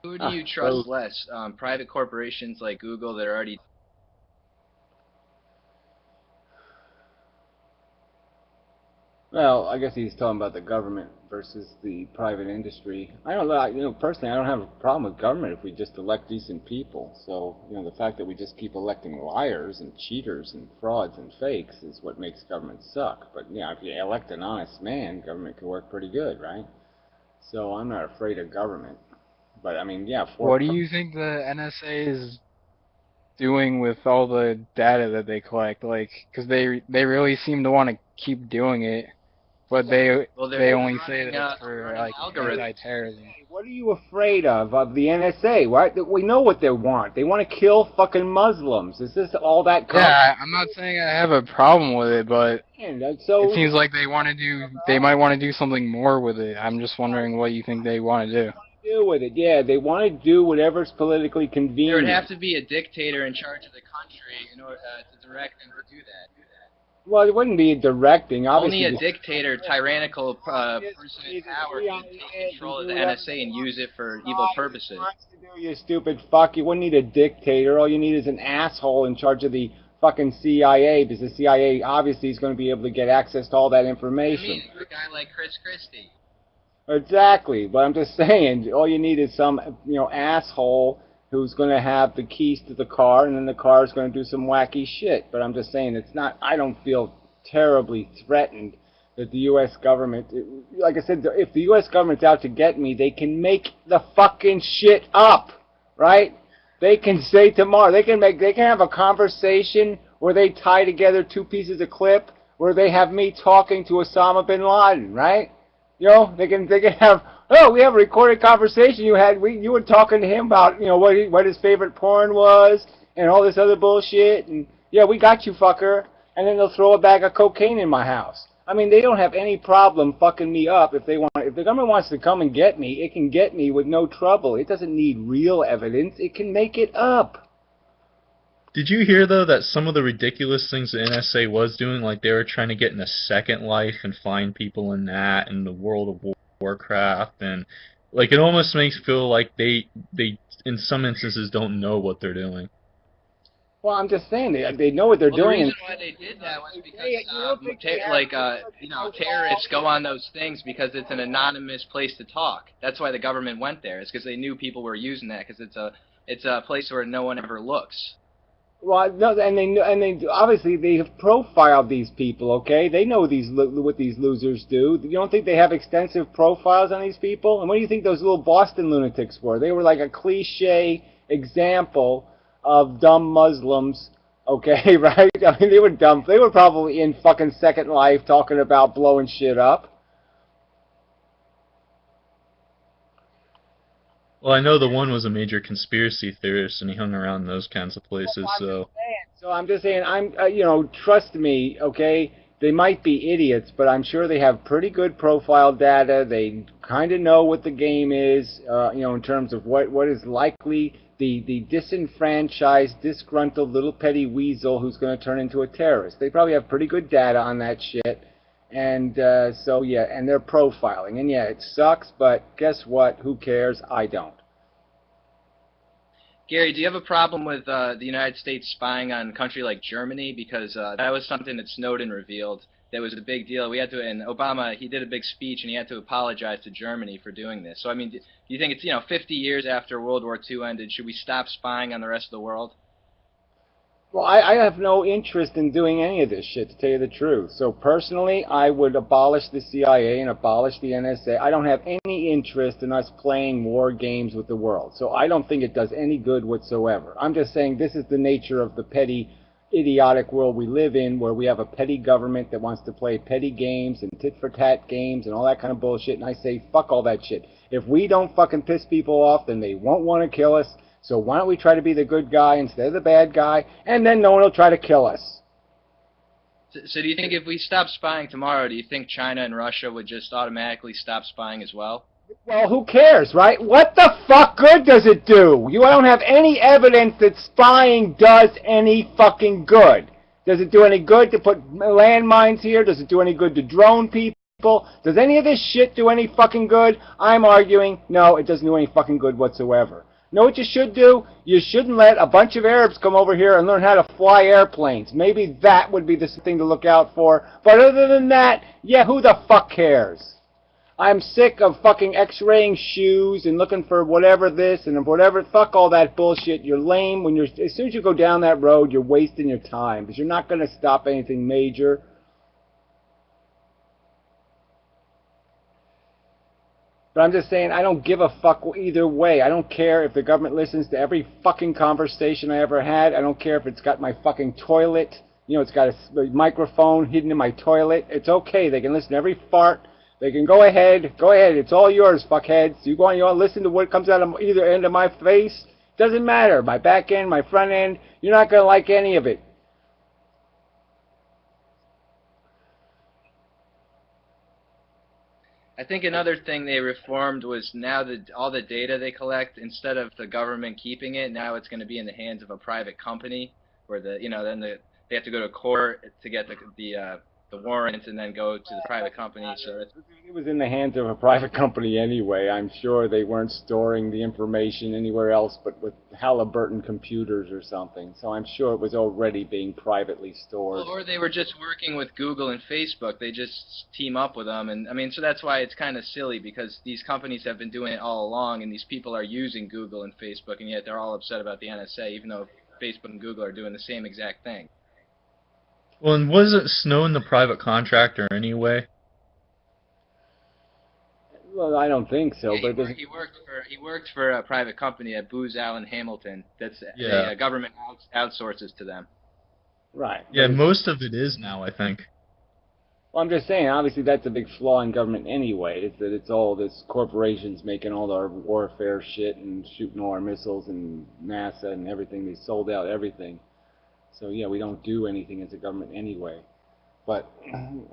Who do you trust less? Private corporations like Google that are already. Well, I guess he's talking about the government versus the private industry. I don't know, personally, I don't have a problem with government if we just elect decent people. So, the fact that we just keep electing liars and cheaters and frauds and fakes is what makes government suck. But, if you elect an honest man, government can work pretty good, right? So I'm not afraid of government. But, I mean, yeah, What do you think the NSA is doing with all the data that they collect? Like, because they really seem to want to keep doing it, but Well, they they're only say running that it's they're for running like algorithms. anti-terrorism. what are you afraid of the NSA? Right? We know what they want. They want to kill fucking Muslims. Is this all that Yeah, I'm not saying I have a problem with it, but complicated? it So seems like they might want to do something more with it. I'm just wondering what you think they want to do. deal with it. Yeah, they want to do whatever's politically There would convenient. have to be a dictator in charge of the country in order to direct them to do that. Well, it wouldn't be directing. Only Obviously, a the dictator, tyrannical person in CIA, the power could take CIA can control of do the whatever NSA and use it for evil he purposes. wants to do. You stupid fuck. You wouldn't need a dictator. All you need is an asshole in charge of the fucking CIA, because the CIA obviously is going to be able to get access to all that I information. mean, a guy like Chris Christie. Exactly, but I'm just saying, all you need is some, asshole who's going to have the keys to the car, and then the car is going to do some wacky shit. But I'm just saying, it's not. I don't feel terribly threatened that the U.S. government, like I said, if the U.S. government's out to get me, they can make the fucking shit up, right? They can say tomorrow, they can have a conversation where they tie together two pieces of clip where they have me talking to Osama bin Laden, right? They can have, oh, we have a recorded conversation you were talking to him about, what his favorite porn was and all this other bullshit, and yeah, we got you, fucker. And then they'll throw a bag of cocaine in my house. I mean, they don't have any problem fucking me up if they want. If the government wants to come and get me, it can get me with no trouble. It doesn't need real evidence. It can make it up. Did you hear, though, that some of the ridiculous things the NSA was doing, like they were trying to get in a Second Life and find people in that, and the World of Warcraft, and like it almost makes feel like they in some instances don't know what they're doing. Well, I'm just saying they know what they're Well, the doing. reason why they did that was because, terrorists go on those things because it's an anonymous place to talk. That's why the government went there. It's because they knew people were using that because it's a place where no one ever looks. Well, no, and they obviously they have profiled these people. Okay, they know what these losers do. You don't think they have extensive profiles on these people? And what do you think those little Boston lunatics were? They were like a cliche example of dumb Muslims. Okay, right? I mean, they were dumb. They were probably in fucking Second Life talking about blowing shit up. Well, I know the one was a major conspiracy theorist, and he hung around those kinds of places, so. So I'm just saying, trust me, okay? They might be idiots, but I'm sure they have pretty good profile data. They kind of know what the game is, in terms of what is likely the disenfranchised, disgruntled little petty weasel who's going to turn into a terrorist. They probably have pretty good data on that shit. And so, yeah, and they're profiling. And yeah, it sucks, but guess what? Who cares? I don't. Gary, do you have a problem with the United States spying on a country like Germany? Because that was something that Snowden revealed. That was a big deal. And Obama, he did a big speech, and he had to apologize to Germany for doing this. So, I mean, do you think it's, 50 years after World War II ended, should we stop spying on the rest of the world? Well, I have no interest in doing any of this shit, to tell you the truth. So personally, I would abolish the CIA and abolish the NSA. I don't have any interest in us playing war games with the world. So I don't think it does any good whatsoever. I'm just saying this is the nature of the petty, idiotic world we live in, where we have a petty government that wants to play petty games and tit-for-tat games and all that kind of bullshit. And I say, fuck all that shit. If we don't fucking piss people off, then they won't want to kill us. So why don't we try to be the good guy instead of the bad guy, and then no one will try to kill us. So do you think if we stop spying tomorrow, do you think China and Russia would just automatically stop spying as well? Well, who cares, right? What the fuck good does it do? You don't have any evidence that spying does any fucking good. Does it do any good to put landmines here? Does it do any good to drone people? Does any of this shit do any fucking good? I'm arguing, no, it doesn't do any fucking good whatsoever. Know what you should do? You shouldn't let a bunch of Arabs come over here and learn how to fly airplanes. Maybe that would be the thing to look out for. But other than that, yeah, who the fuck cares? I'm sick of fucking x-raying shoes and looking for whatever this and whatever. Fuck all that bullshit. You're lame. As soon as you go down that road, you're wasting your time because you're not going to stop anything major. But I'm just saying, I don't give a fuck either way. I don't care if the government listens to every fucking conversation I ever had. I don't care if it's got my fucking toilet. You know, it's got a microphone hidden in my toilet. It's okay. They can listen to every fart. They can go ahead. Go ahead. It's all yours, fuckheads. You go on, you want to listen to what comes out of either end of my face. Doesn't matter. My back end, my front end. You're not going to like any of it. I think another thing they reformed was now that all the data they collect, instead of the government keeping it, now it's going to be in the hands of a private company, where they have to go to court to get the warrant and then go to the private company. So it was in the hands of a private company anyway. I'm sure they weren't storing the information anywhere else but with Halliburton computers or something. So I'm sure it was already being privately stored. Or they were just working with Google and Facebook. They just team up with them. And I mean, so that's why it's kind of silly, because these companies have been doing it all along, and these people are using Google and Facebook, and yet they're all upset about the NSA, even though Facebook and Google are doing the same exact thing. Well, and wasn't Snowden the private contractor anyway? Well, I don't think so, Yeah, but he worked for a private company at Booz Allen Hamilton. That's Yeah. the government outsources to them. right. Yeah, most of it is now, I think. Well, I'm just saying, obviously that's a big flaw in government anyway, is that it's all this corporations making all our warfare shit and shooting all our missiles, and NASA and everything. They sold out everything. So yeah, we don't do anything as a government anyway. But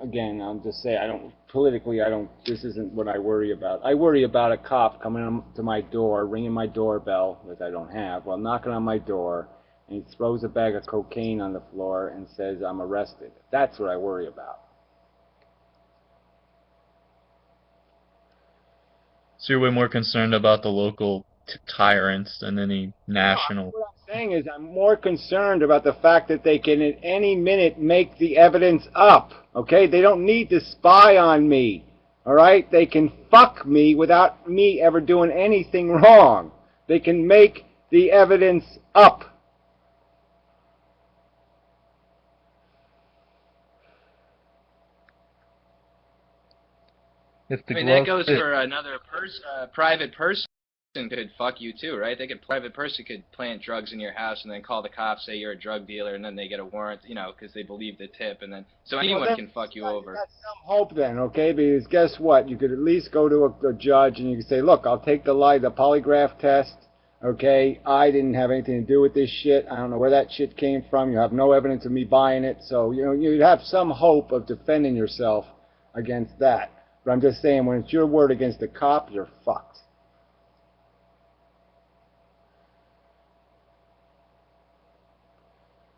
again, I'll just say, this isn't what I worry about. I worry about a cop coming to my door, ringing my doorbell, which I don't have, while knocking on my door, and he throws a bag of cocaine on the floor and says I'm arrested. That's what I worry about. So you're way more concerned about the local tyrants than any national. What I'm saying is I'm more concerned about the fact that they can at any minute make the evidence up. Okay? They don't need to spy on me. Alright? They can fuck me without me ever doing anything wrong. They can make the evidence up. If the I mean, that goes for another private person could fuck you too, right? Private person could plant drugs in your house and then call the cops, say you're a drug dealer, and then they get a warrant, because they believe the tip, and then so anyone can fuck you over. That's some hope then, okay? Because guess what? You could at least go to a judge and you could say, look, I'll take the polygraph test. Okay, I didn't have anything to do with this shit. I don't know where that shit came from. You have no evidence of me buying it, so you'd have some hope of defending yourself against that. But I'm just saying, when it's your word against the cop, you're fucked.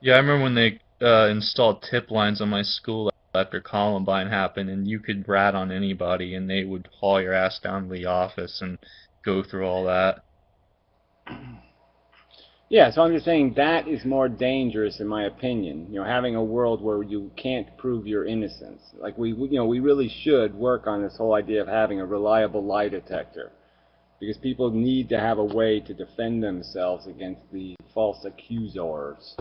Yeah, I remember when they installed tip lines on my school after Columbine happened, and you could rat on anybody, and they would haul your ass down to the office and go through all that. Yeah, so I'm just saying that is more dangerous, in my opinion. Having a world where you can't prove your innocence. Like we really should work on this whole idea of having a reliable lie detector, because people need to have a way to defend themselves against the false accusers.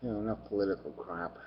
Enough political crap.